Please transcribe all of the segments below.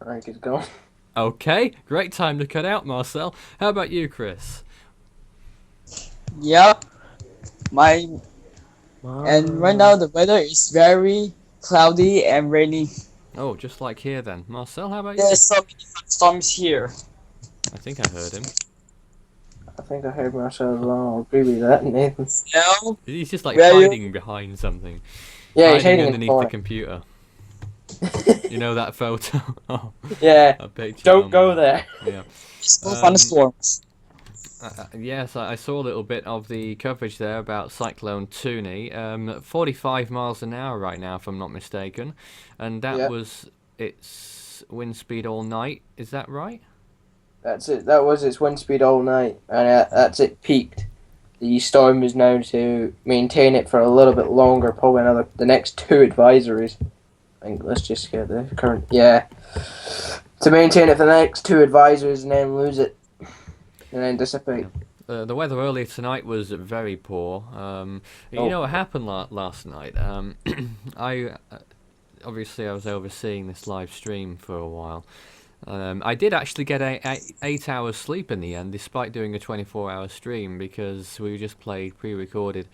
I think it's gone. Okay, great time to cut out, Marcel. How about you, Chris? Yeah, my and right Wow. now the weather is very cloudy and rainy. Oh, just like here then. Marcel, how about you? There's so many storms here. I think I heard him. I think I heard myself wrong. I'll agree with that, Nathan. So, He's just like where you? hiding behind something. Yeah, he's Hiding hiding in the underneath the corner. computer. You know that photo? Oh, Yeah, I pictured don't on go there. there. Yeah. It's no Um, thunderstorms. yes, I saw a little bit of the coverage there about Cyclone Tuni. 45 miles an hour right now, if I'm not mistaken. And that Yeah, was its wind speed all night. Is that right? that's it. That was its wind speed all night, and that's it peaked. The storm is now to maintain it for a little bit longer, probably the next two advisories. I think let's just get the current. Yeah, to maintain it for the next two advisories and then lose it and then dissipate. Yeah. The weather earlier tonight was very poor. You Oh, know what happened last night? I obviously I was overseeing this live stream for a while. I did actually get 8 hours sleep in the end, despite doing a 24-hour stream, because we just played pre-recorded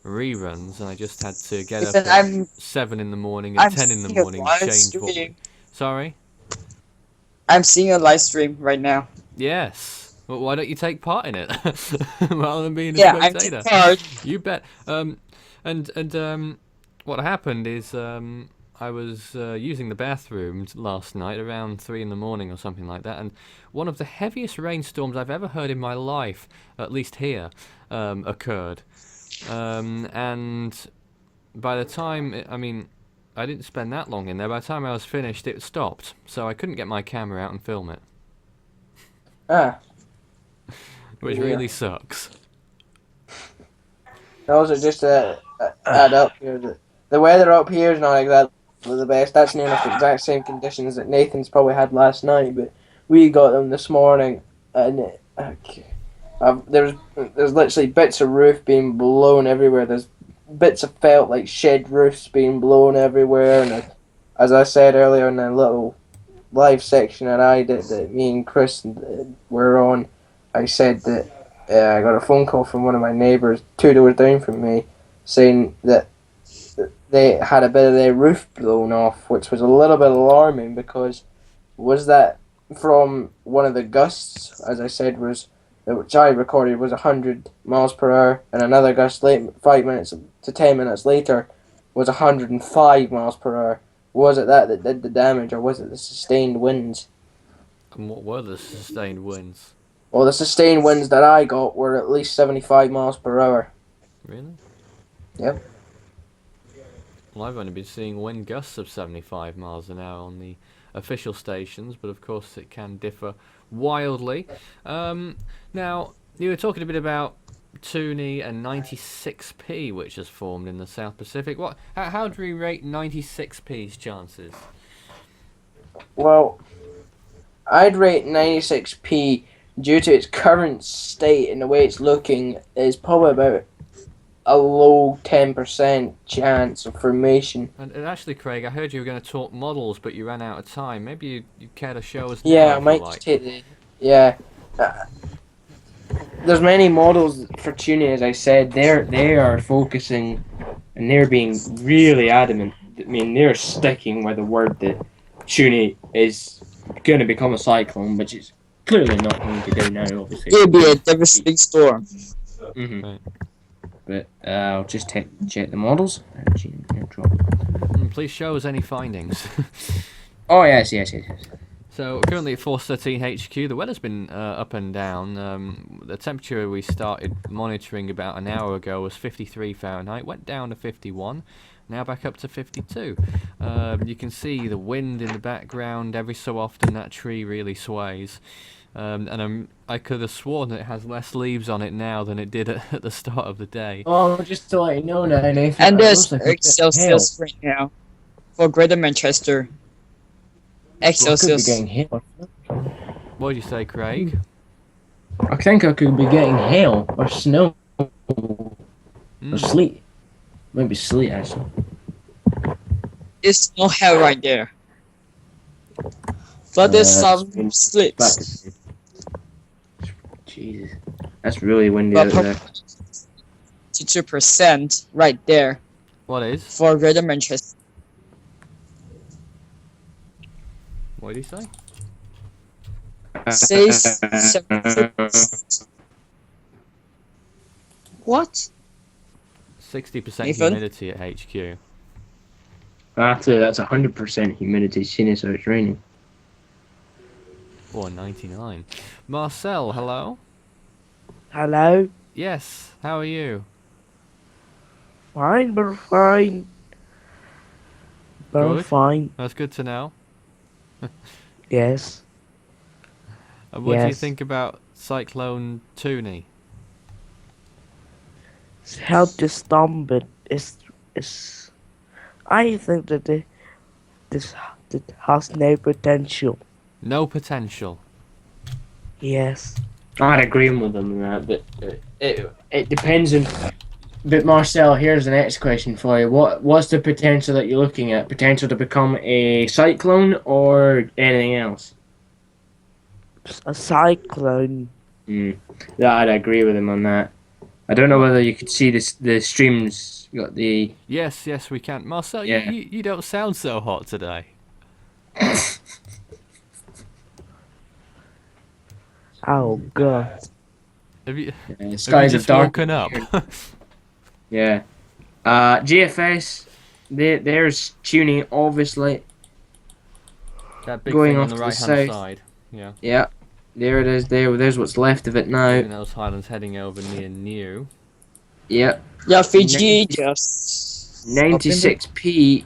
reruns, and I just had to get Listen, up at 7 in the morning and I'm 10 in the morning, seeing a live change what we. stream. Sorry. I'm seeing a live stream right now. Yes. Well, why don't you take part in it rather than being a Yeah, I'm taking spectator? part. You bet. And what happened is I was using the bathroom last night around 3 in the morning or something like that, and one of the heaviest rainstorms I've ever heard in my life, at least here, occurred. And by the time, I mean, I didn't spend that long in there. By the time I was finished, it stopped, so I couldn't get my camera out and film it, ah, which yeah. really sucks. Also, just to add up here, the weather up here is not exactly the best. That's near enough the exact same conditions that Nathan's probably had last night, but we got them this morning, and there's literally bits of roof being blown everywhere. There's bits of felt like shed roofs being blown everywhere, and as I said earlier in the little live section that I did, that me and Chris were on, I said that I got a phone call from one of my neighbours 2 doors down from me saying that they had a bit of their roof blown off, which was a little bit alarming because was that from one of the gusts, as I said, which I recorded was 100 miles per hour, and another gust 5 minutes to 10 minutes later was 105 miles per hour. Was it that did the damage, or was it the sustained winds? And what were the sustained winds? Well, the sustained winds that I got were at least 75 miles per hour. Really? Yep. Well, I've only been seeing wind gusts of 75 miles an hour on the official stations, but of course it can differ wildly. Now, you were talking a bit about Tuni and 96p, which has formed in the South Pacific. How do we rate 96p's chances? Well, I'd rate 96p due to its current state and the way it's looking is probably about a low 10% chance of formation. And actually, Craig, I heard you were going to talk models, but you ran out of time. Maybe you care to show us now, Yeah, I if you might just like. take the. Yeah. There's many models for tuning, as I said. They are focusing and they're being really adamant. I mean, they're sticking with the word that Tuni is going to become a cyclone, which is clearly not going to do now, obviously. It'll be a devastating storm. Mm-hmm. Right. But I'll just check the models. Please show us any findings. Oh, yes. So currently at 413 HQ, the weather's been up and down. The temperature we started monitoring about an hour ago was 53 Fahrenheit, went down to 51, now back up to 52. You can see the wind in the background. Every so often that tree really sways. And I could have sworn that it has less leaves on it now than it did at the start of the day. Oh, just to let you know now, Nathan. And it there's looks like a bit of hail. Celsius right now for Greater Manchester. Well, I could be Celsius. getting hail. What did you say, Craig? I think I could be getting hail or snow or sleet. Maybe sleet, actually. It's no hell right there. But there's some Spain, back slips. to Jesus. That's really windy But out there. 2% right there What is? for Greater Manchester. What did he say? Says 70%. What? 60% Nathan? humidity at HQ. Actually, that's 100% humidity, seeing as how it's raining. Or 99. Marcel, hello? Hello? Yes, how are you? Fine, we're fine. We're Good. fine. That's good to know. Yes. And what do you Yes. think about Cyclone Tuni? It's helped the storm, but it's. I think that this has no potential. No potential. Yes. I'd agree with them on that, but it depends on. But Marcel, here's the next question for you. What's the potential that you're looking at? Potential to become a cyclone or anything else? A cyclone. Yeah, I'd agree with him on that. I don't know whether you could see the streams. Got the Yes, yes, we can. Marcel, Yeah. you don't sound so hot today. Oh god. Have you, have you skies just have woken darkened. up? Yeah. GFS. There's Tuni, obviously. That big Going thing on off the to the right hand south. side. Yeah. Yeah. There it is. There's what's left of it now. Those highlands heading over near New. Yeah. Yeah, Fiji 90 just 96p.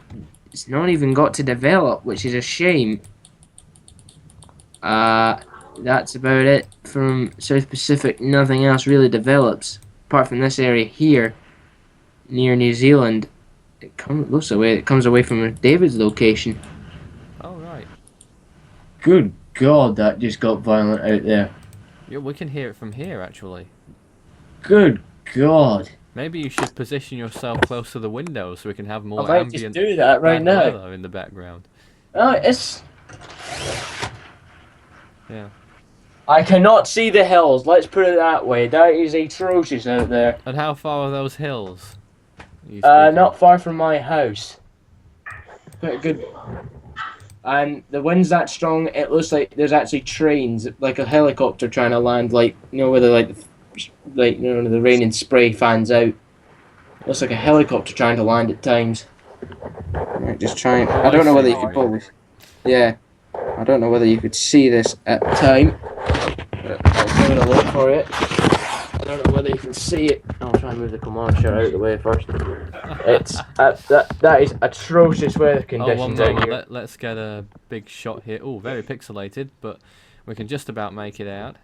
It's not even got to develop, which is a shame. That's about it from South Pacific. Nothing else really develops apart from this area here near New Zealand. It comes away from David's location. Oh, right. Good God, that just got violent out there. Yeah, we can hear it from here, actually. Good God. Maybe you should position yourself close to the window so we can have more I might ambient just do that right bad now. weather in the background. Oh, it's. Yeah. I cannot see the hills. Let's put it that way. That is atrocious out there. And how far are those hills? You speaking? Not far from my house. Quite good. And the wind's that strong. It looks like there's actually trains, like a helicopter trying to land. Like where the the rain and spray fans out. Looks like a helicopter trying to land at times. Right, just trying. I don't know whether you could probably. Yeah, I don't know whether you could see this at the time. But I'll give it a look for it. I don't know whether you can see it. I'll try and move the command shot out of the way first. It's that is atrocious weather Oh, one conditions out moment. here. Let's get a big shot here. Oh, very pixelated, but we can just about make it out.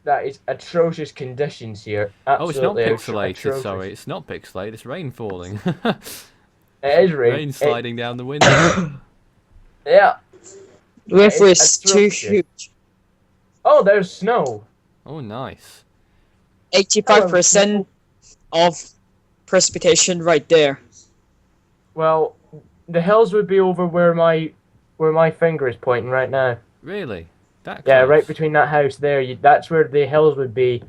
That is atrocious conditions here. Oh, it's not Absolutely pixelated. atrocious. Sorry, it's not pixelated. It's rain falling. It is rain. Rain sliding down the window. Yeah. river It's is too atrocious. huge. Oh, there's snow. Oh, nice. 85% of precipitation right there. Well, the hills would be over where my finger is pointing right now. Really? That Yeah, close? right between that house there. That's where the hills would be.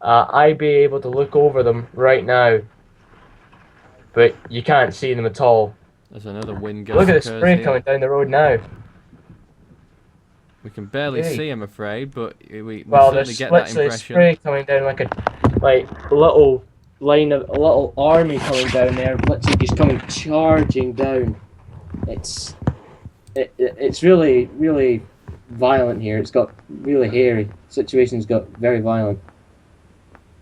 I'd be able to look over them right now, but you can't see them at all. There's another wind gust. Look at the occurs spray here. coming down the road now. We can barely Hey. see, I'm afraid, but we Well, certainly there's get that literally impression. spray coming down like a little line of a little army coming down there. Literally just coming charging down. It's really violent here. It's got really hairy. Situation's got very violent.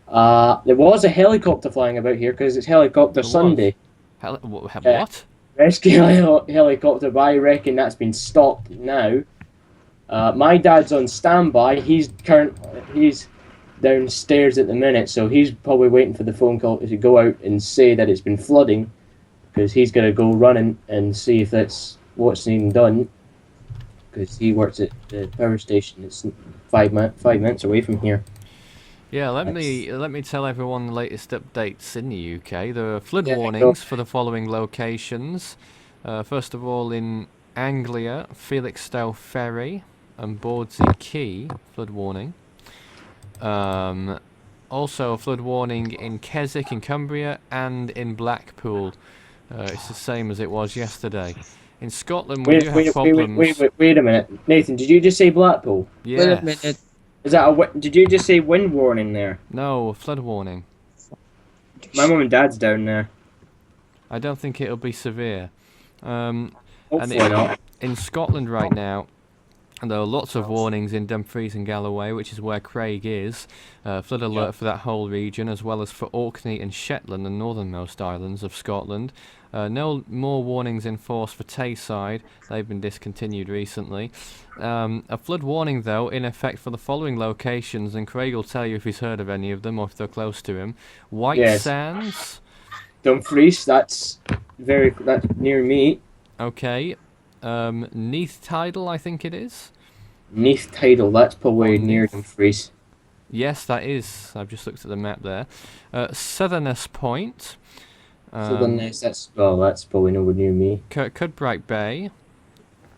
There was a helicopter flying about here because it's Helicopter There was. Sunday. What? Rescue helicopter, but I reckon that's been stopped now. My dad's on standby. He's downstairs at the minute, so he's probably waiting for the phone call to go out and say that it's been flooding, because he's gonna go running and see if that's what's needing done. Because he works at the power station. It's 5 minutes away from here. Yeah, let me tell everyone the latest updates in the UK. There are flood Yeah, go. warnings for the following locations. First of all, in Anglia, Felixstowe Ferry. and Bordsey Key, flood warning. Also a flood warning in Keswick in Cumbria and in Blackpool. It's the same as it was yesterday. In Scotland, we do have problems. Wait a minute. Nathan, did you just say Blackpool? Yes. Wait a minute. Is that did you just say wind warning there? No, a flood warning. My mum and dad's down there. I don't think it'll be severe. Hopefully not. In Scotland right now, there are lots of warnings in Dumfries and Galloway, which is where Craig is. Flood alert for that whole region, as well as for Orkney and Shetland, the northernmost islands of Scotland. No more warnings in force for Tayside. They've been discontinued recently. A flood warning, though, in effect for the following locations, and Craig will tell you if he's heard of any of them or if they're close to him. White Sands. Dumfries, that's near me. Okay. Neath Tidal, I think it is. Neath Tidal, that's probably near Dumfries. Yes, that is. I've just looked at the map there. Southerners Point. That's probably nowhere near me. Kirkcudbright Bay.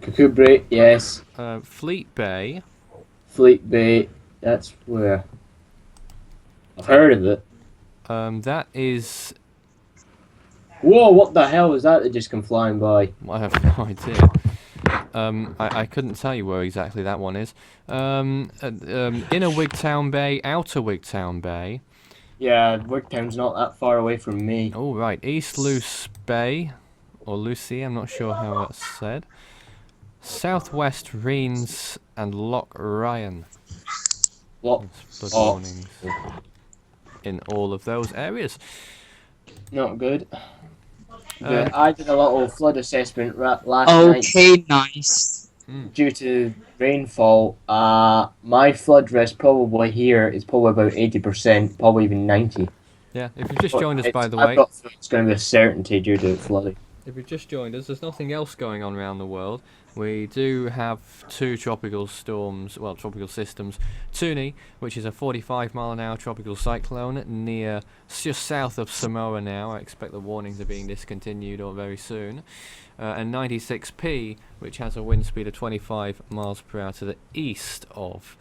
Kirkcudbright, yes. Fleet Bay. Fleet Bay, that's where. I've heard of it. That is... Whoa, what the hell was that just come flying by? I have no idea. I couldn't tell you where exactly that one is. Inner Wigtown Bay, Outer Wigtown Bay. Yeah, Wigtown's not that far away from me. Oh, right. East Luce Bay, or Lucy, I'm not sure how that's said. Southwest Reens and Loch Ryan. What? Flood warnings in all of those areas. Not good. But I did a little flood assessment last night. Okay, nice. Due to rainfall, my flood risk probably here is probably about 80%, probably even 90%. Yeah, if you've just joined us, by the I've way, got it's going to be a certainty due to flooding. if you've just joined us, there's nothing else going on around the world. We do have two tropical storms, well, tropical systems. Tuni, which is a 45-mile-an-hour tropical cyclone near just south of Samoa now. I expect the warnings are being discontinued or very soon. And 96P, which has a wind speed of 25 miles per hour to the east of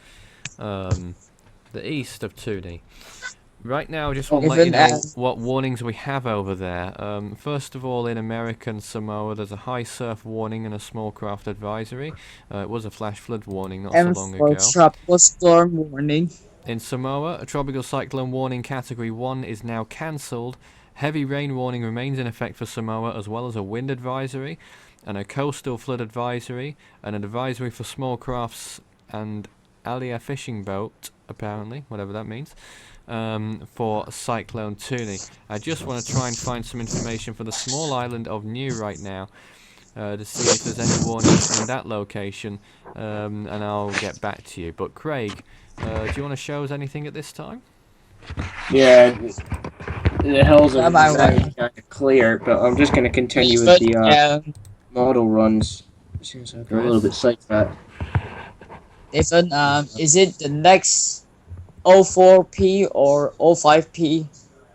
Tuni. Right now, I just want to let you know what warnings we have over there. First of all, in American Samoa, there's a high surf warning and a small craft advisory. It was a flash flood warning not so long ago. Tropical storm warning. In Samoa, a tropical cyclone warning category 1 is now cancelled. Heavy rain warning remains in effect for Samoa, as well as a wind advisory, and a coastal flood advisory, and an advisory for small crafts and alia fishing boat, apparently, whatever that means. For Cyclone Tuni. I just want to try and find some information for the small island of Niue right now to see if there's any warnings in that location, and I'll get back to you. But Craig, do you want to show us anything at this time? Yeah, the hills are kind of clear, but I'm just going to continue with the model runs. Seems like a little bit sidetracked. Nathan, is it the next 04P or 05P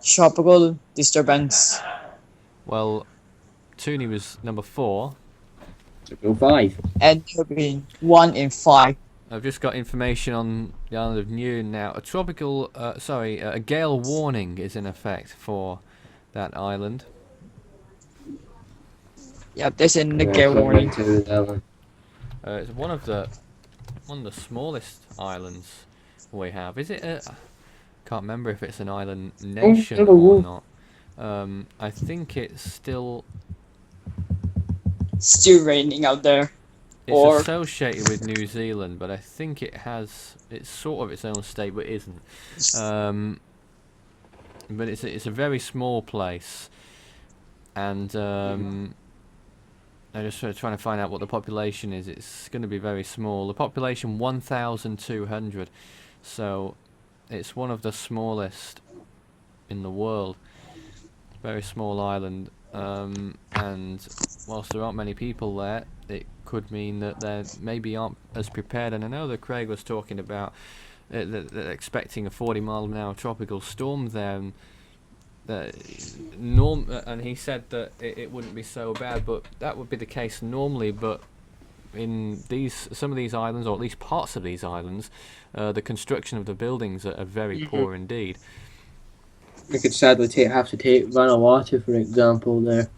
tropical disturbance? Well, Tuni was number 4. So 05. And there being 1 in 5. I've just got information on the island of Niue now. A gale warning is in effect for that island. Yeah, there's a gale warning. It's one of the smallest islands we have. Is it can't remember if it's an island nation or not. I think it's still raining out there. It's associated with New Zealand, but I think it's sort of its own state, but isn't. But it's a very small place, and I'm just sort of trying to find out what the population is. It's going to be very small. The population 1,200, so it's one of the smallest in the world. Very small island, and whilst there aren't many people there, it could mean that they maybe aren't as prepared. And I know that Craig was talking about expecting a 40-mile-an-hour tropical storm there, and he said that it wouldn't be so bad, but that would be the case normally. But in some of these islands, or at least parts of these islands, the construction of the buildings are very poor indeed. We could sadly have to take Vanuatu for example there.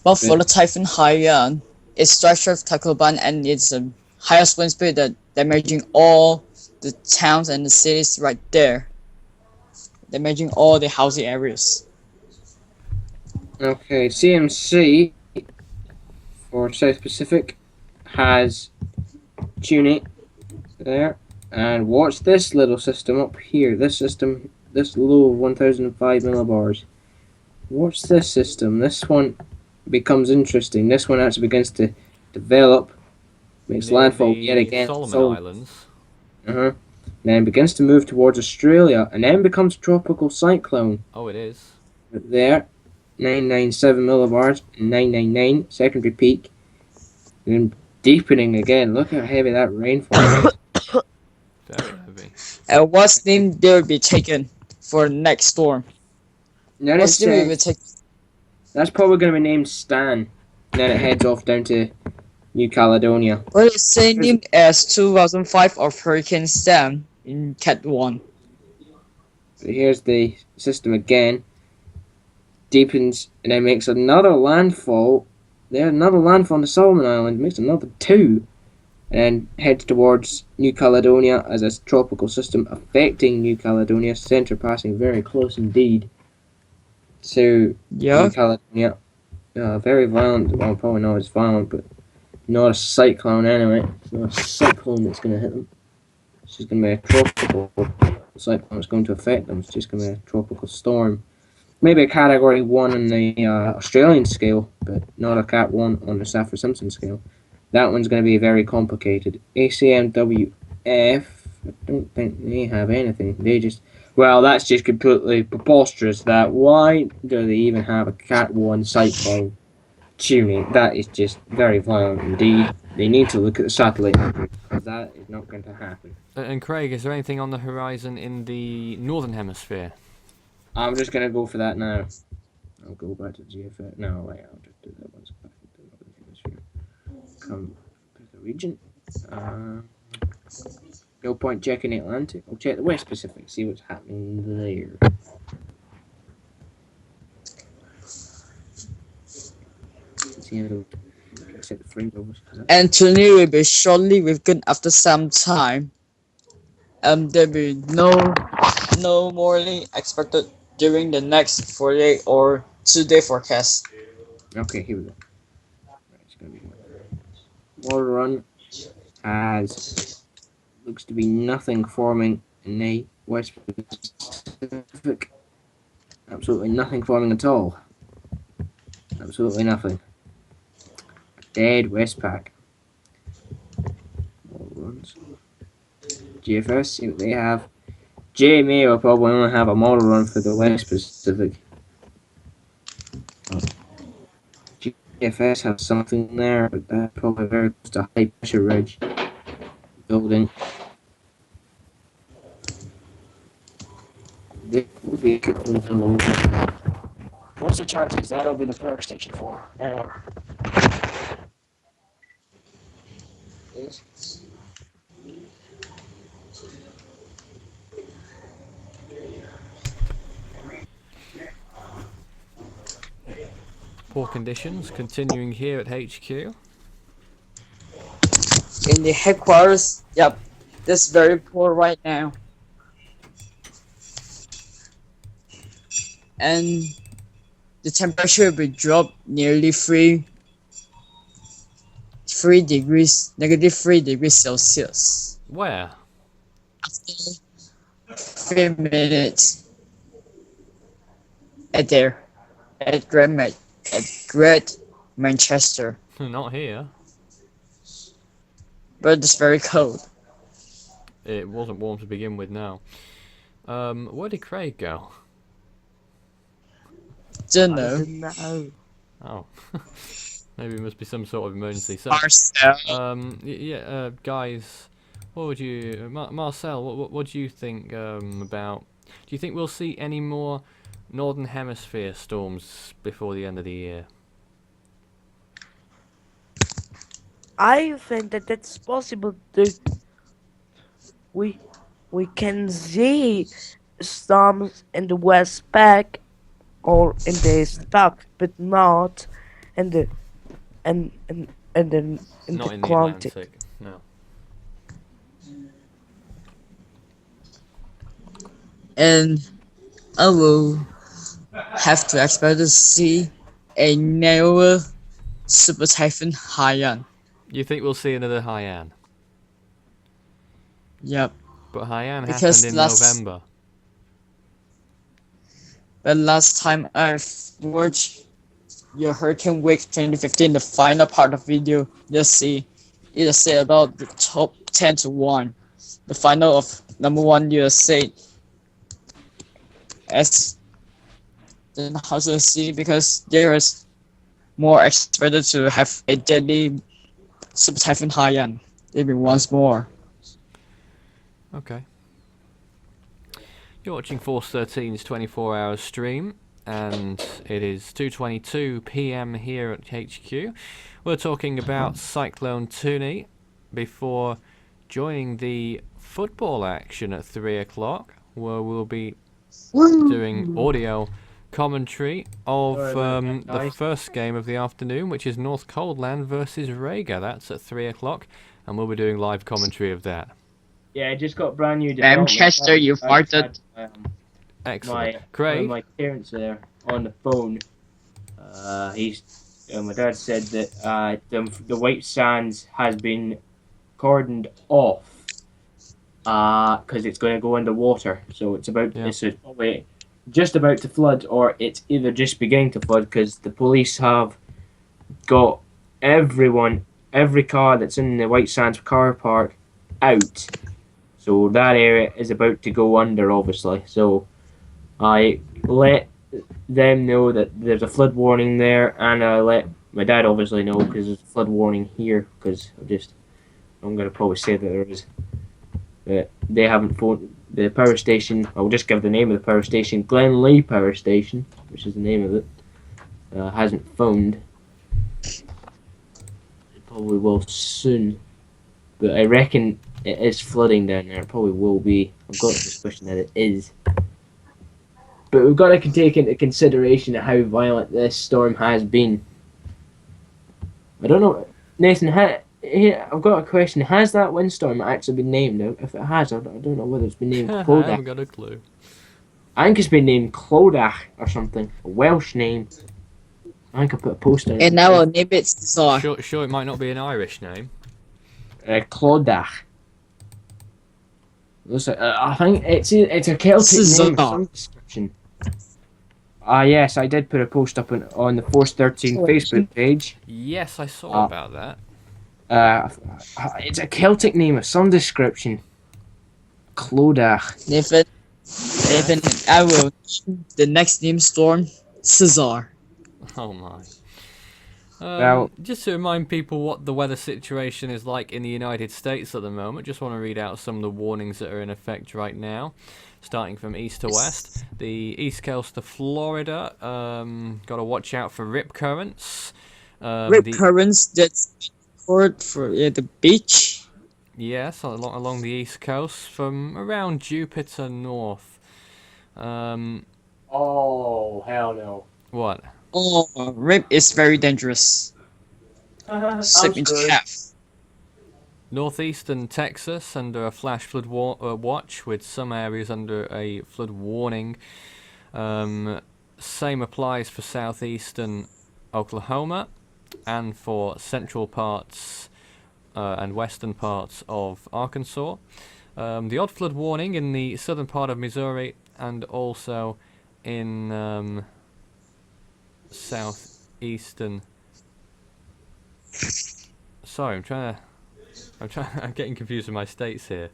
But for the Typhoon Haiyan, its structure of Tacloban and its highest wind speed that damaging all the towns and the cities right there, damaging all the housing areas. Okay, CMC for South Pacific has Tuni there, and watch this little system up here. This system, this low 1005 millibars. Watch this system. This one becomes interesting. This one actually begins to develop, makes Near landfall the yet again. Solomon Islands. Then begins to move towards Australia, and then becomes a tropical cyclone. Oh, it is. There, 997 millibars, 999 secondary peak, and then deepening again. Look how heavy that rainfall is. Very heavy. And what's name there will be taken for next storm? Then What's it name will be says, taken? that's probably going to be named Stan. And then it heads off down to New Caledonia. Well, it's same name as 2005 of Hurricane Stan in Cat 1. So here's the system again. Deepens and then makes another landfall. There's another landfall on the Solomon Island. Makes another 2. And heads towards New Caledonia as a tropical system affecting New Caledonia. Centre passing very close indeed to New Caledonia. Very violent. Well, probably not as violent, but not a cyclone anyway. It's not a cyclone that's going to hit them. It's just going to be a tropical cyclone that's going to affect them. It's just going to be a tropical storm. Maybe a category 1 on the Australian scale, but not a cat 1 on the Saffir-Simpson scale. That one's going to be very complicated. ACMWF, I don't think they have anything. They just, well, that's just completely preposterous. That why do they even have a cat 1 cyclone tuning? That is just very violent indeed. They need to look at the satellite imagery, because that is not going to happen. And Craig, is there anything on the horizon in the northern hemisphere? I'm just going to go for that now. I'll go back to GFF. No, wait, I'll just do that once back to the northern hemisphere. Come to the region. No point checking the Atlantic. I'll check the West Pacific, see what's happening there. And Tuni will be shortly weakened after some time. There will be no morely expected during the next 48 or 2-day forecast. Okay, here we go. Right, it's gonna be water run has looks to be nothing forming in the West Pacific. Absolutely nothing forming at all. Absolutely nothing. Dead Westpac. Water runs. GFS, see what they have. JMA will probably only have a model run for the West Pacific. GFS has something there, but that's probably very close to high pressure ridge building. There will be a what's the chances that'll be the first station 4? Yes. Poor conditions continuing here at HQ. In the headquarters, yep, this very poor right now. And the temperature will drop nearly 3 degrees, negative 3 degrees Celsius. Where? After 3 minutes. At Great Manchester. Not here. But it's very cold. It wasn't warm to begin with now. Where did Craig go? Don't I know. don't know. Oh. Maybe it must be some sort of emergency. So, Marcel. guys, what would you... Marcel, what do you think about... Do you think we'll see any more Northern Hemisphere storms before the end of the year? I think that it's possible to we we can see storms in the West Pac or in the East Pac, but not in the in the Not in the Atlantic. Atlantic. No. And I will have to expect to see a newer super typhoon Haiyan. You think we'll see another Haiyan? Yep. But Haiyan happened Because in last November. but last time I've watched your Hurricane Week 2015, the final part of video, just see it say about the top 10 to 1. The final of number 1 USA as the house of see because there is more expected to have a deadly super typhoon Haiyan maybe once more. Okay. You're watching Force 13's 24-hour stream, and it is 2:22 p.m. here at HQ. We're talking about Cyclone Tuni before joining the football action at 3 o'clock, where we'll be doing audio commentary of the first game of the afternoon, which is North Coldland versus Rega. That's at 3 o'clock, and we'll be doing live commentary of that. Yeah, I just got brand new development. Manchester, you I just farted. had, Excellent. one Craig? of my parents there on the phone. My dad said that the White Sands has been cordoned off because it's going to go underwater. So it's probably just about to flood, or it's either just beginning to flood because the police have got every car that's in the White Sands car park out. So that area is about to go under, obviously. So I let them know that there's a flood warning there, and I let my dad obviously know because there's a flood warning here. Because I'm going to probably say that there is. They haven't phoned the power station. I'll just give the name of the power station, Glenlee Power Station, which is the name of it. Hasn't phoned. It probably will soon, but I reckon it is flooding down there. It probably will be. I've got a suspicion that it is. But we've got to take into consideration how violent this storm has been. I don't know, Nathan. I've got a question. Has that windstorm actually been named? If it has, I don't know whether it's been named I Clodagh. haven't got a clue. I think it's been named Clodagh or something. A Welsh name. I think I put a post on it. And now I'll name it Cesar. Sure, it might not be an Irish name. Clodagh. Listen, I think it's a Celtic name of some description. Yes, I did put a post up on the Force 13 Facebook page. Yes, I saw about that. It's a Celtic name of some description. Clodagh. Nathan, I will name the next name storm Cesar. Oh my. Well- Just to remind people what the weather situation is like in the United States at the moment, just want to read out some of the warnings that are in effect right now. Starting from east to west, the east coast of Florida, got to watch out for rip currents. Rip currents that's poured for the beach. Yes, along the east coast, from around Jupiter north. Oh, hell no. What? Oh, rip is very dangerous. Slip into screwed. half. Northeastern Texas under a flash flood watch, with some areas under a flood warning. Same applies for southeastern Oklahoma and for central parts and western parts of Arkansas. The odd flood warning in the southern part of Missouri and also in southeastern. Sorry, I'm getting confused with my states here.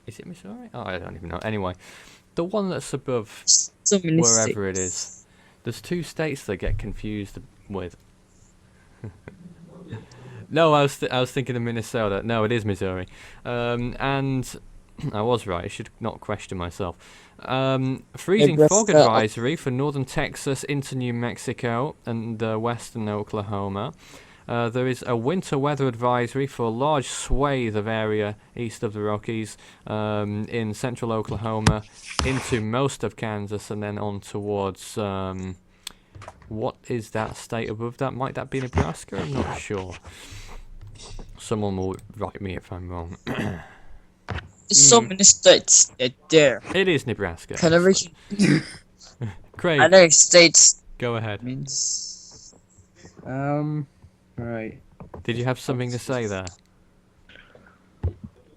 Is it Missouri? Oh, I don't even know. Anyway, the one that's above So many wherever it states. is. There's two states that get confused with. No, I was thinking of Minnesota. No, it is Missouri. And I was right. I should not question myself. Freezing fog advisory for northern Texas into New Mexico and western Oklahoma. There is a winter weather advisory for a large swathe of area east of the Rockies, in central Oklahoma, into most of Kansas, and then on towards what is that state above that? Might that be Nebraska? I'm not sure. Someone will write me if I'm wrong. There's so many states that there. It is Nebraska. Federation. Craig, Other states go ahead. means. Right. Did you have something to say there?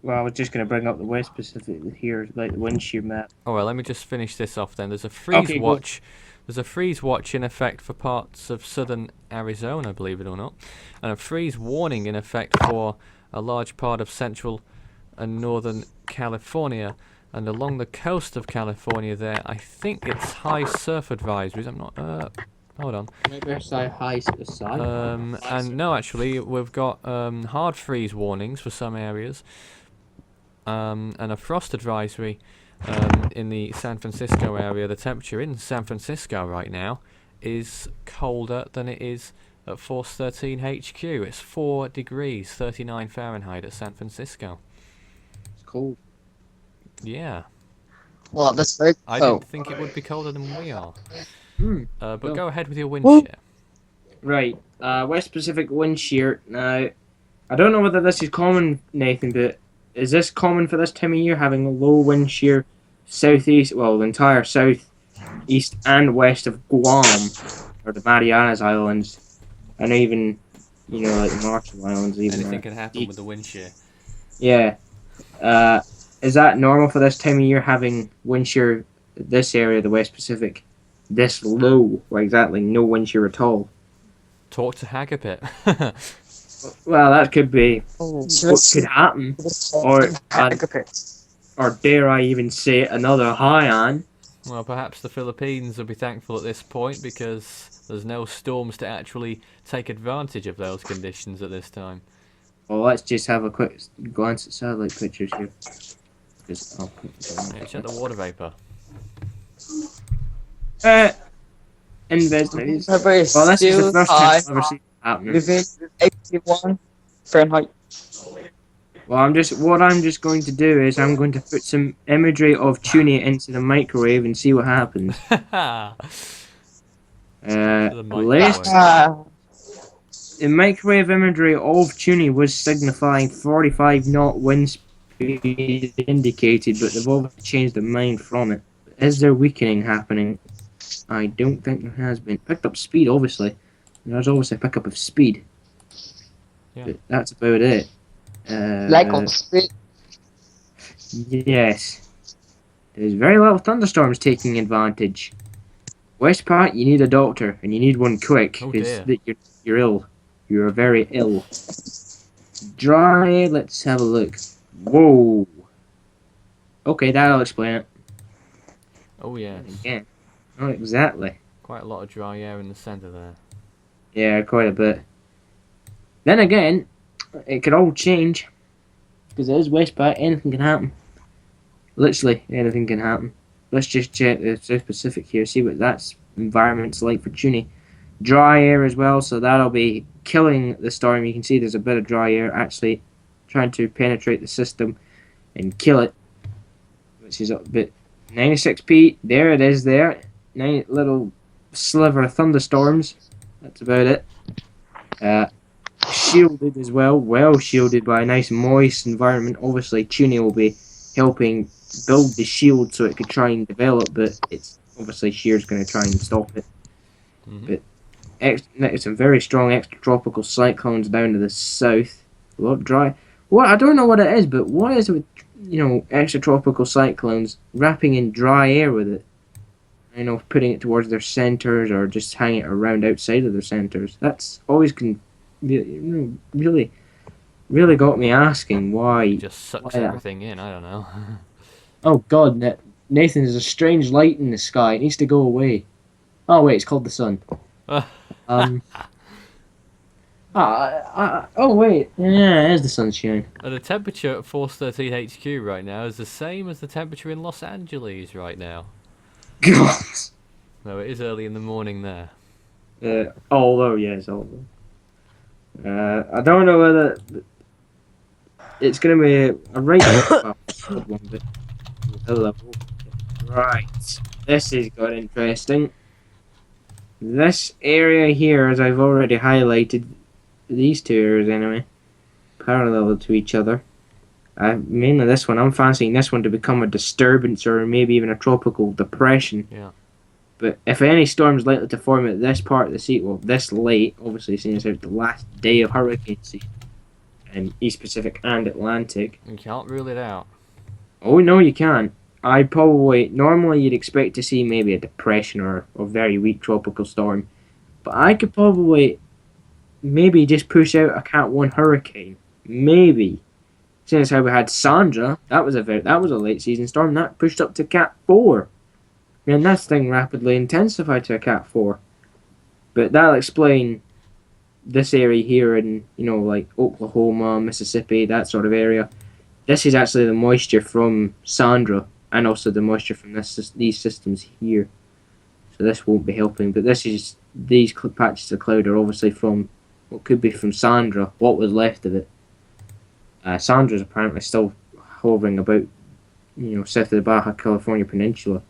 Well, I was just going to bring up the West Pacific here, like the wind shear map. Alright, let me just finish this off then. There's a freeze Okay, go. watch. There's a freeze watch in effect for parts of southern Arizona, believe it or not. And a freeze warning in effect for a large part of central and northern California. And along the coast of California there, I think it's high surf advisories. I'm not... hold on. Maybe I say high side. And no, actually, we've got hard freeze warnings for some areas. And a frost advisory in the San Francisco area. The temperature in San Francisco right now is colder than it is at Force 13 HQ. It's 4 degrees, 39 Fahrenheit at San Francisco. It's cold. Yeah. Well, that's very I cold. didn't think it would be colder than we are. But Well. go ahead with your wind Woo. shear. Right. West Pacific wind shear. Now, I don't know whether this is common, Nathan, but is this common for this time of year, having a low wind shear southeast, well, the entire south, east, and west of Guam, or the Marianas Islands, and even, like the Marshall Islands, even. Anything can happen with the wind shear. Yeah. Is that normal for this time of year, having wind shear this area, the West Pacific, this low, or exactly no wind shear at all? Talk to Hagapit. Well, that could be Oh, what could happen, or dare I even say another high on. Well, perhaps the Philippines will be thankful at this point because there's no storms to actually take advantage of those conditions at this time. Well, let's just have a quick glance at satellite pictures here. Just, I'll put this on. Yeah, check the water vapor. Investigators. Well, Well, this is the still first high, time I've ever seen it happening. within 81 Fahrenheit. Well, I'm just going to do is I'm going to put some imagery of Tuni into the microwave and see what happens. microwave. Latest Ah, the microwave imagery of Tuni was signifying 45 knot wind speed indicated, but they've obviously changed their mind from it. Is there weakening happening? I don't think there has been. Picked up speed, obviously. There's obviously a pickup of speed. Yeah. But that's about it. like on speed. Yes. There's very little thunderstorms taking advantage. West Pat, you need a doctor, and you need one quick, Oh, because dear. you're ill. You're very ill. Dry, let's have a look. Whoa. Okay, that'll explain it. Oh yes, Again. Not exactly. quite a lot of dry air in the centre there. Yeah, quite a bit. Then again, it could all change. Because it is West Pat, anything can happen. Literally, anything can happen. Let's just check the South Pacific here, see what that environment's like for Tuni. Dry air as well, so that'll be killing the storm. You can see there's a bit of dry air actually trying to penetrate the system and kill it. Which is a bit 96p, there it is there. 9 little sliver of thunderstorms. That's about it. Shielded as well, well shielded by a nice moist environment. Obviously Tuni will be helping build the shield so it could try and develop, but it's obviously shear's going to try and stop it. Mhm. But some very strong extratropical cyclones down to the south. A lot of dry. Well, I don't know what it is, but what is it with extratropical cyclones wrapping in dry air with it? Putting it towards their centers or just hanging it around outside of their centers. That's always really, really got me asking why. Just sucks Why that? everything in. I don't know. Oh God, Nathan, there's a strange light in the sky. It needs to go away. Oh wait, it's called the sun. Oh wait, yeah, there's the sunshine. And the temperature at Force 13 HQ right now is the same as the temperature in Los Angeles right now. God. No, it is early in the morning there. Although. I don't know whether it's going to be a right well, good one, but hello. Right, this has got interesting. This area here, as I've already highlighted, these two areas anyway, parallel to each other. Mainly this one. I'm fancying this one to become a disturbance or maybe even a tropical depression. Yeah. But if any storm's likely to form at this part of the sea, well, this late, obviously, seeing as it's the last day of hurricane season in East Pacific and Atlantic. You can't rule it out. Oh no, you can't. Normally you'd expect to see maybe a depression or a very weak tropical storm, but I could probably maybe just push out a Cat 1 hurricane. Maybe. Seeing as how we had Sandra, that was a late season storm, that pushed up to Cat 4. And that thing rapidly intensified to a Cat 4. But that'll explain this area here in, like Oklahoma, Mississippi, that sort of area. This is actually the moisture from Sandra and also the moisture from these systems here. So this won't be helping. But these patches of cloud are obviously from what could be from Sandra, what was left of it. Sandra's apparently still hovering about, south of the Baja California Peninsula.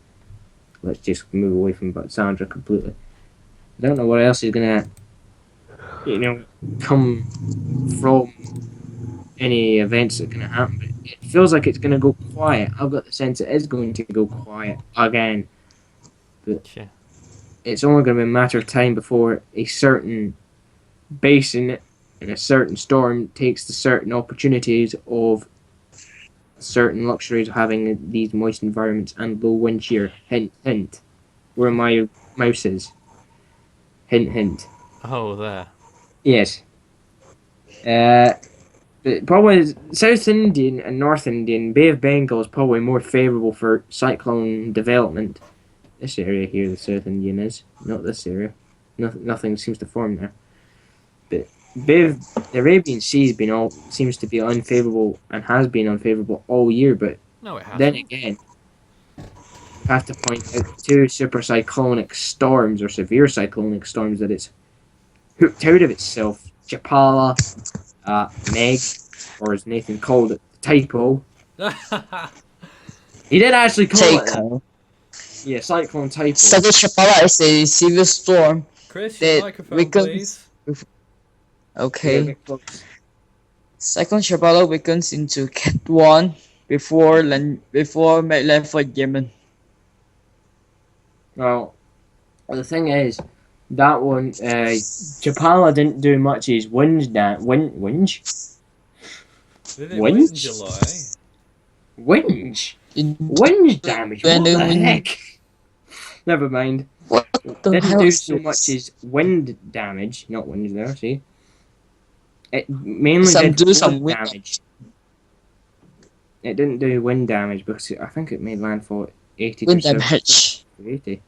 Let's just move away from Sandra completely. I don't know what else is gonna, come from any events that are gonna happen. But it feels like it's gonna go quiet. I've got the sense it is going to go quiet again. But Yeah. it's only going to be a matter of time before a certain basin and a certain storm takes the certain opportunities of certain luxuries of having these moist environments and low wind shear. Hint, hint. Where my mouse is. Hint, hint. Oh, there. Yes. But probably South Indian and North Indian, Bay of Bengal is probably more favourable for cyclone development. This area here, the South Indian is, not this area. Nothing seems to form there. But the Arabian Sea seems to be unfavourable and has been unfavourable all year. But No, it hasn't. then again, you have to point out two super cyclonic storms or severe cyclonic storms that it's hooked out of itself. Chapala, Meg, or as Nathan called it, Typo. He did actually call it that. Tycho. Yeah, Cyclone Typo. Cyclone Chapala is a severe storm. Chris, That your microphone, weakens- please. Okay. Yeah, close. Cyclone Chapala weakens into Cat 1 before make landfall in Yemen. Well, the thing is, that one, Chapala didn't do much as wind damage. Wind? Did it Wind? win in July? Wind? In- Wind damage? What the When- heck? Never mind. What the Didn't hell do is so this? much as wind damage. Not wind there, see? It mainly Some did do flood some wind damage. It didn't do wind damage because I think it made landfall at 80%. Wind damage. 80.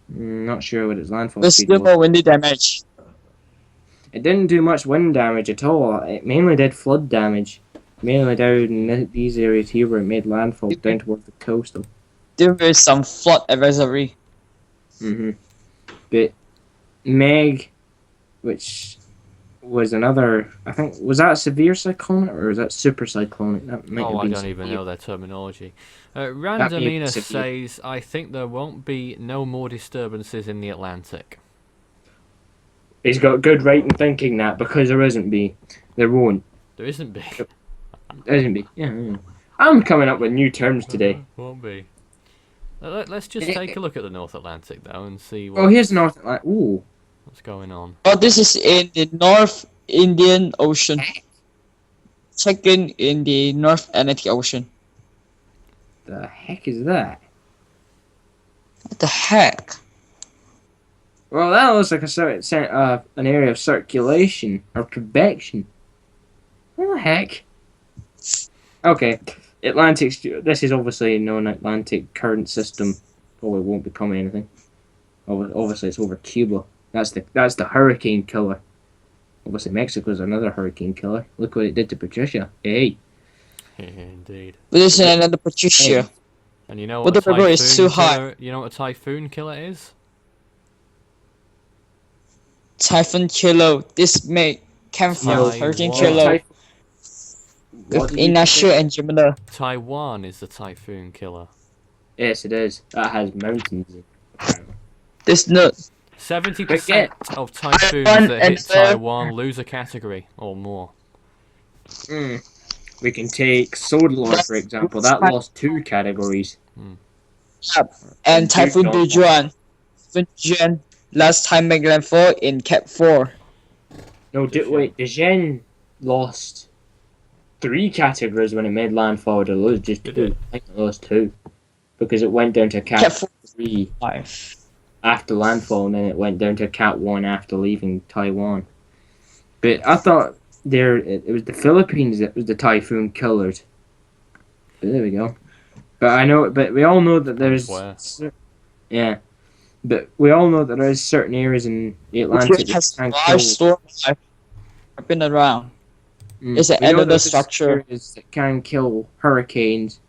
Not sure what its landfall There's speed still was. more windy damage. It didn't do much wind damage at all. It mainly did flood damage. Mainly down in these areas here where it made landfall down towards the coastal. There is some flood advisory. But Meg, which was another, I think, was that severe cyclonic or was that super cyclonic? That might Oh, have I been don't even severe. know their terminology. may Randomina be severe. says, I think there won't be no more disturbances in the Atlantic. He's got good right in thinking that because there isn't be. There won't. There isn't be. There isn't be. Yeah. I'm coming up with new terms today. Won't be. Let's just take a look at the North Atlantic, though, and see Oh, here's North Atlantic. Ooh. what's going on. Oh, this is in the North Indian Ocean. Second in the North Atlantic Ocean. The heck is that? What the heck? Well, that looks like an area of circulation or convection. What the heck? Okay, Atlantic. This is obviously a known Atlantic current system. Probably won't become anything. Obviously, it's over Cuba. That's the hurricane killer. Obviously, Mexico's another hurricane killer. Look what it did to Patricia. Hey. Indeed. But this is another Patricia. And you know But what the river is too high. killer, you know what a typhoon killer is? Typhoon Kilo. This may Campfire, Taiwan. Hurricane Wow. Killer What with did you Ignacio say? and Gemini. Taiwan is the typhoon killer. Yes, it is. That has mountains. Apparently. There's no 70% of typhoons Taiwan that and hit Taiwan lose a category or more. We can take Sodalor, for example. That lost 2 categories. and Two Typhoon John- Dujuan. Typhoon Dujuan last time made landfall in Cap 4. No, wait. Dijon lost 3 categories when it made landfall. It lost just Did 2. it? I think it lost 2 because it went down to Cap Cat 4. 3 5. after landfall, and then it went down to Cat 1 after leaving Taiwan. But I thought it was the Philippines that was the typhoon killers. But there we go. But we all know that there's Where? yeah. But we all know that there's certain areas in the Atlantic It that has can large kill. storms I've been around. It's an We know end of that the there's structure. areas that can kill hurricanes.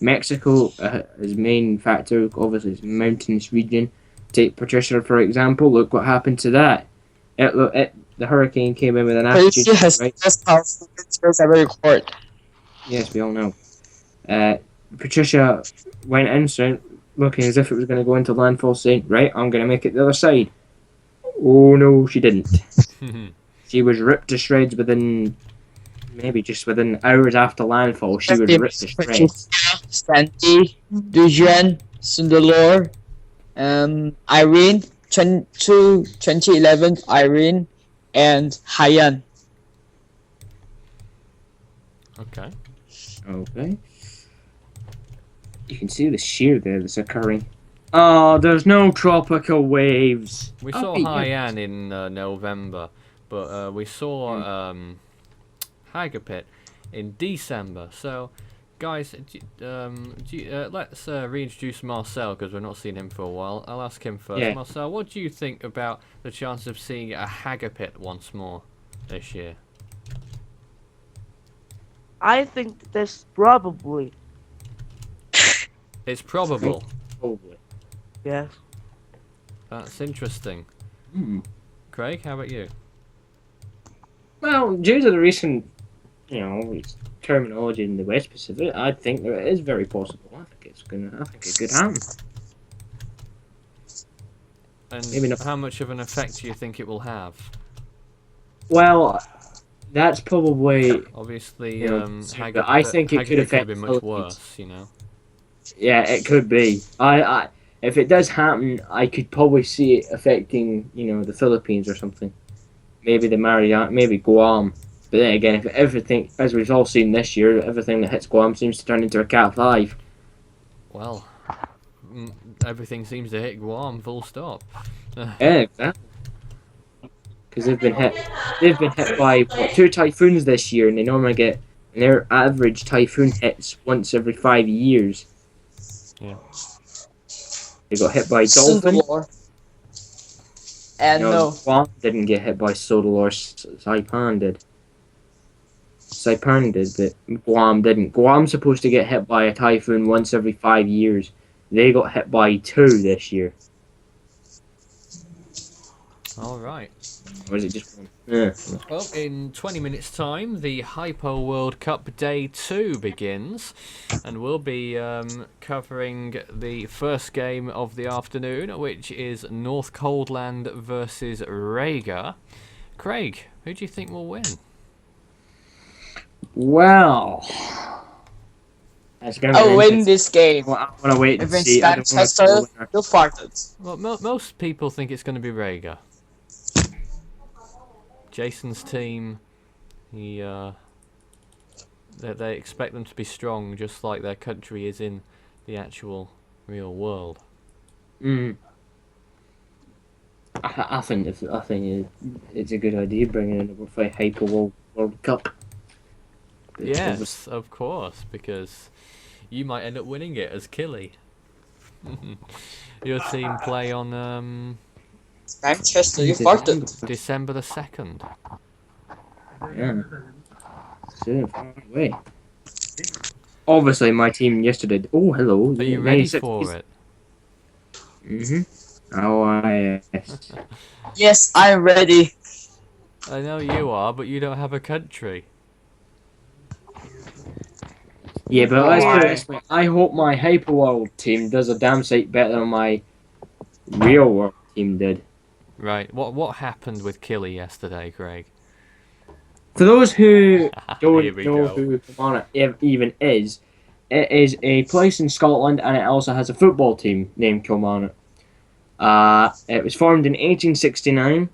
Mexico is main factor, obviously, it's a mountainous region. Take Patricia, for example. Look what happened to that. The hurricane came in with an altitude, Patricia has right? just powerful winds ever recorded. Yes, we all know. Patricia went in, so looking as if it was going to go into landfall, saying, right, I'm going to make it the other side. Oh, no, she didn't. She was ripped to shreds within hours after landfall. She was ripped to shreds. Sandy, Dujuan, Sundalor, Irene, 2011 Irene, and Haiyan. Okay. Okay. You can see the shear there that's occurring. Oh, there's no tropical waves. We Oh, saw yeah. Haiyan in November, but we saw Hagapit in December. So, guys, let's reintroduce Marcel because we're not seeing him for a while. I'll ask him first. Yeah. Marcel, what do you think about the chance of seeing a Hagapit once more this year? I think this probably. It's probable. Probably. Yes. That's interesting. Hmm. Craig, how about you? Well, due to the recent, terminology in the West Pacific, I think that it is very possible. I think it could happen. And Maybe not. how much of an effect do you think it will have? Well, that's probably Obviously, Yeah, Hagapit, but I think it could Hagapit affect be much Philippines. worse, you know. yeah, it could be. I if it does happen, I could probably see it affecting the Philippines or something. Maybe the Mariana, maybe Guam. But then again, if everything, as we've all seen this year, everything that hits Guam seems to turn into a Cat 5. Well, everything seems to hit Guam, full stop. Yeah, exactly. Because they've been hit by 2 typhoons this year, and they normally get their average typhoon hits once every 5 years. Yeah. They got hit by dolphin. Sundalor. And no. Guam didn't get hit by Sodalor. Saipan did. Saipan did, but Guam didn't. Guam's supposed to get hit by a typhoon once every 5 years. They got hit by 2 this year. All right. Or is it just one? Yeah. Well, in 20 minutes' time, the Hypo World Cup Day 2 begins, and we'll be covering the first game of the afternoon, which is North Coldland versus Rega. Craig, who do you think will win? Well, that's gonna be I'll win interesting. this game. Well, I want to wait and If see. I it's don't wanna Manchester, see the winner. you farted. Well, most people think it's going to be Rega. Jason's team, they expect them to be strong, just like their country is in the actual real world. I think it's a good idea bringing in the Hyper World Cup. But Yes, of course, because you might end up winning it as Killy. Your team play on Manchester, you farted. December the 2nd. Yeah. So far away. Obviously, my team yesterday. Oh, hello. Are you ready for it? Mhm. Oh, yes. Yes, I'm ready. I know you are, but you don't have a country. Yeah, but let's put it Yeah. this way. I hope my Hyperworld team does a damn sight better than my real world team did. Right. What happened with Killy yesterday, Craig? For those who Here don't we know go. who Kilmarnock even is, it is a place in Scotland and it also has a football team named Kilmarnock. It was formed in 1869.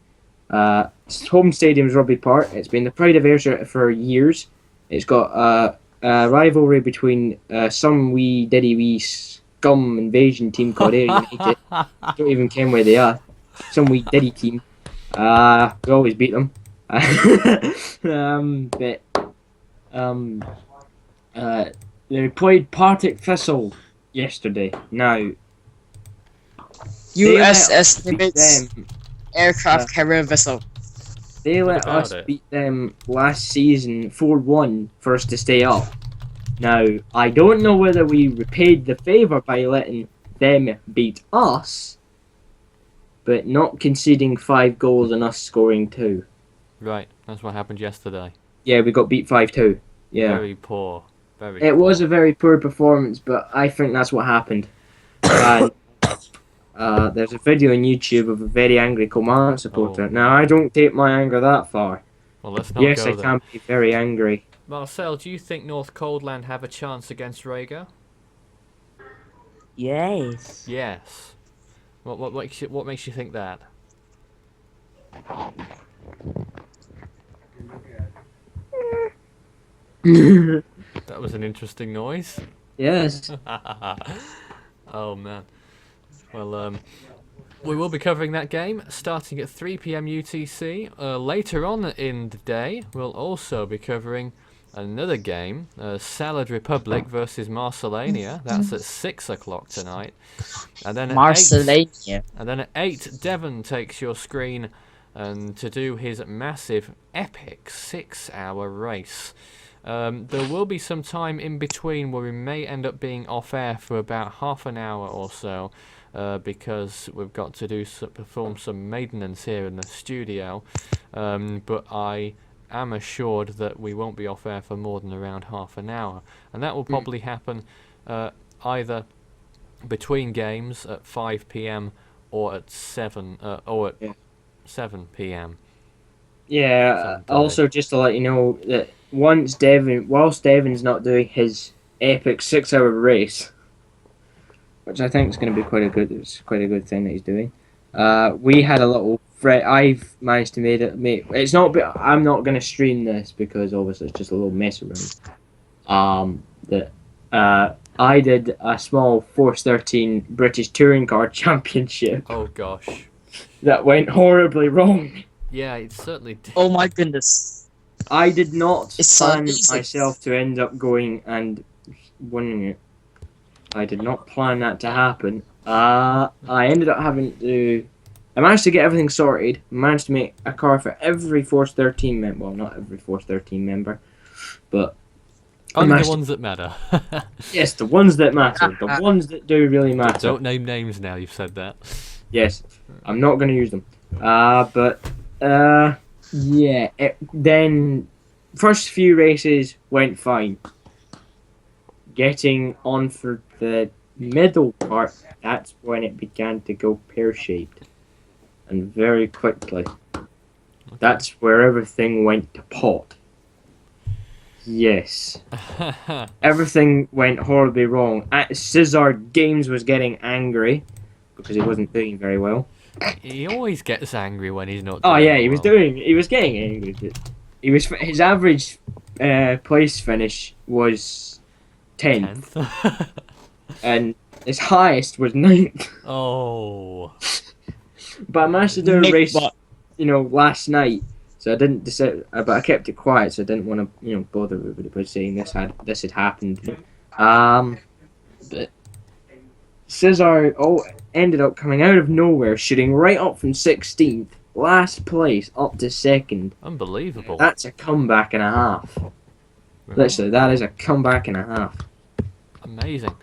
Its home stadium is Rugby Park. It's been the pride of Ayrshire for years. It's got a rivalry between some wee diddy wee scum invasion team called Ayr United. Don't even care where they are. Some wee diddy team. We always beat them. But they played Partick Thistle yesterday. Now they let USS us beat Nimitz them. aircraft carrier vessel. They What let about us it? beat them last season 4-1 for us to stay up. Now I don't know whether we repaid the favour by letting them beat us, but not conceding 5 goals and us scoring 2. Right. That's what happened yesterday. Yeah, we got beat 5-2. Yeah. Very poor. Very. It poor. was a very poor performance, but I think that's what happened. And there's a video on YouTube of a very angry Kilmarnock supporter. Oh. Now, I don't take my anger that far. Well, let's not Yes, go I there. can be very angry. Marcel, do you think North Coldland have a chance against Rago? Yes. Yes. What makes you think that? That was an interesting noise. Yes. Oh man. Well, we will be covering that game starting at 3 p.m. UTC. Later on in the day, we'll also be covering another game, Salad Republic versus Marcelania. That's at 6 o'clock tonight. And then at 8, Marcelania. and then at 8, Devon takes your screen and to do his massive, epic 6-hour race. There will be some time in between where we may end up being off air for about half an hour or so, because we've got to perform some maintenance here in the studio. But I am assured that we won't be off air for more than around half an hour, and that will probably happen either between games at 5 p.m. or at 7 p.m. Yeah, 7:30. also just to let you know that whilst Devon's not doing his epic 6-hour race, which I think is going to be quite a good thing that he's doing. We had a little. I've managed to make. It's not. I'm not going to stream this because obviously it's just a little mess around. I did a small Force 13 British Touring Car Championship Oh gosh. that went horribly wrong. Yeah, it certainly did. Oh my goodness. I did not It's so plan easy. myself to end up going and winning it. I did not plan that to happen. I ended up having to. I managed to get everything sorted. Managed to make a car for every Force 13 member. Well, not every Force 13 member, but Only the managed to- ones that matter. yes, the ones that matter, the ones that do really matter. Don't name names now. You've said that. Yes, I'm not going to use them. Yeah. Then first few races went fine. Getting on for the middle part, that's when it began to go pear-shaped, and very quickly. That's where everything went to pot. Yes, everything went horribly wrong. Scissor Games was getting angry because he wasn't doing very well. He always gets angry when he's not. Oh doing yeah, he was well. getting angry. His average place finish was 10th, 10th. and his highest was 9th. Oh. But I managed to do a Nick race, Bot. last night. So I didn't decide, but I kept it quiet, so I didn't want to, bother everybody by saying this had happened. But Scissor ended up coming out of nowhere, shooting right up from 16th, last place, up to 2nd. Unbelievable. That's a comeback and a half. Literally, that is a comeback and a half. Amazing.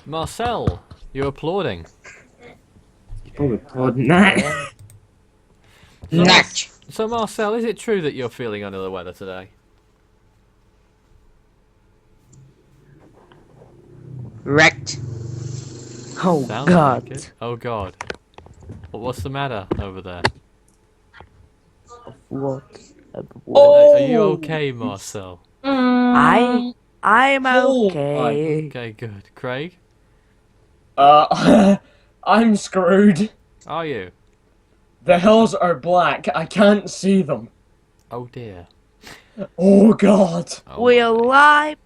Marcel, you're applauding. You're probably applauding that. Natch. So Marcel, is it true that you're feeling under the weather today? Wrecked. Oh Sounds God. like it. Oh God. Well, what's the matter over there? What? Are you okay, Marcel? I'm Hold on. okay. Okay, good. Craig, I'm screwed. are you? The hills are black. I can't see them. Oh dear. Oh God. Oh, We're alive.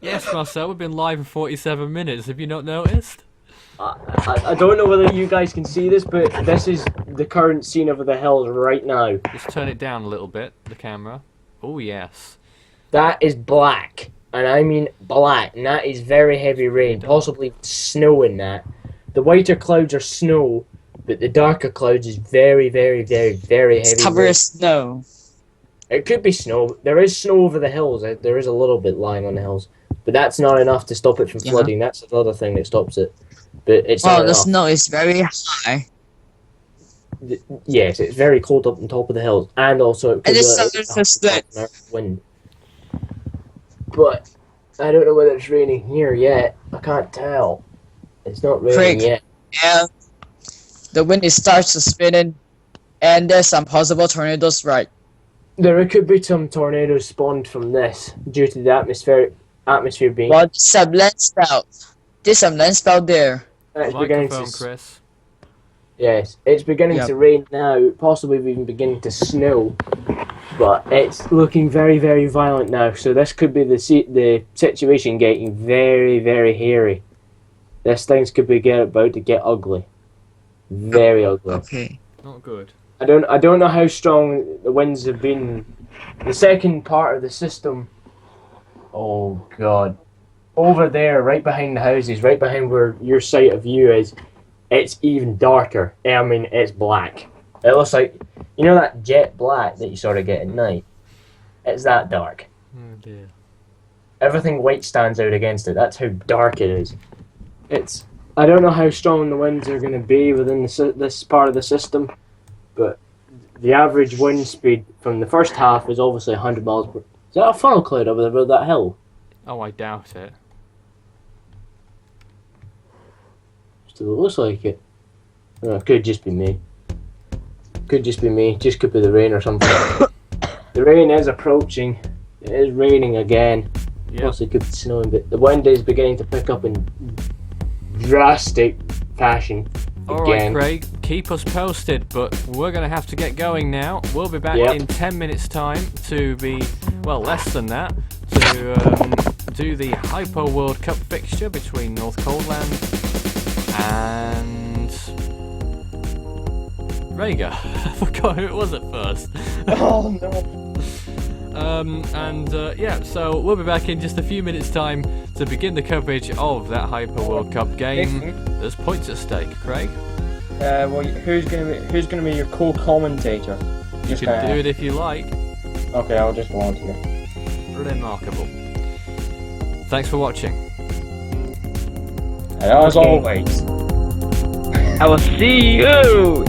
yes, Marcel, we've been live for 47 minutes. Have you not noticed? I don't know whether you guys can see this, but this is the current scene of the hills right now. Just turn it down a little bit, the camera. Oh yes. That is black, and I mean black, and that is very heavy rain, possibly snow in that. The whiter clouds are snow, but the darker clouds is very, very, very, very heavy It's covered rain. in snow. It could be snow. There is snow over the hills. There is a little bit lying on the hills, but that's not enough to stop it from Yeah. flooding. That's another thing that stops it. But it's Oh, not the enough. snow is very high. Yes, it's very cold up on top of the hills, and also it could And be it's like so split. wind. But I don't know whether it's raining here yet. I can't tell. It's not raining Craig. yet. And the wind is starts to spinning, and there's some possible tornadoes right. There could be some tornadoes spawned from this due to the atmosphere being. Well, there's some land spout. There's some land spout there. It's beginning Microphone, to. Chris. Yes, it's beginning Yep. to rain now. Possibly even beginning to snow, but it's looking very, very violent now. So this could be the situation getting very, very hairy. This things could be about to get ugly, very ugly. Okay. Not good. I don't know how strong the winds have been. The second part of the system. Oh God, over there, right behind the houses, right behind where your sight of view is, it's even darker. I mean, it's black. It looks like, you know, that jet black that you sort of get at night. It's that dark. Oh dear. Everything white stands out against it. That's how dark it is. It's. I don't know how strong the winds are going to be within this part of the system, but the average wind speed from the first half is obviously 100 miles per. Is that a funnel cloud over there, that hill? Oh, I doubt it. Still, it looks like it. Oh, it could just be me. Could just be me. Just could be the rain or something. The rain is approaching. It is raining again. Yeah. Plus, it could be snowing, but the wind is beginning to pick up in drastic fashion Alright, again. Craig, keep us posted, but we're going to have to get going now. We'll be back Yep. in 10 minutes' time to be, well, less than that, to do the Hyper World Cup fixture between North Coldland and Rhaegar. I forgot who it was at first. Oh no. Yeah, so we'll be back in just a few minutes' time to begin the coverage of that Hyper World Cup game. There's points at stake, Craig. Well, who's gonna be your co-commentator? You can do it if you like. Okay, I'll just volunteer. Remarkable. Thanks for watching. And as always. I will see you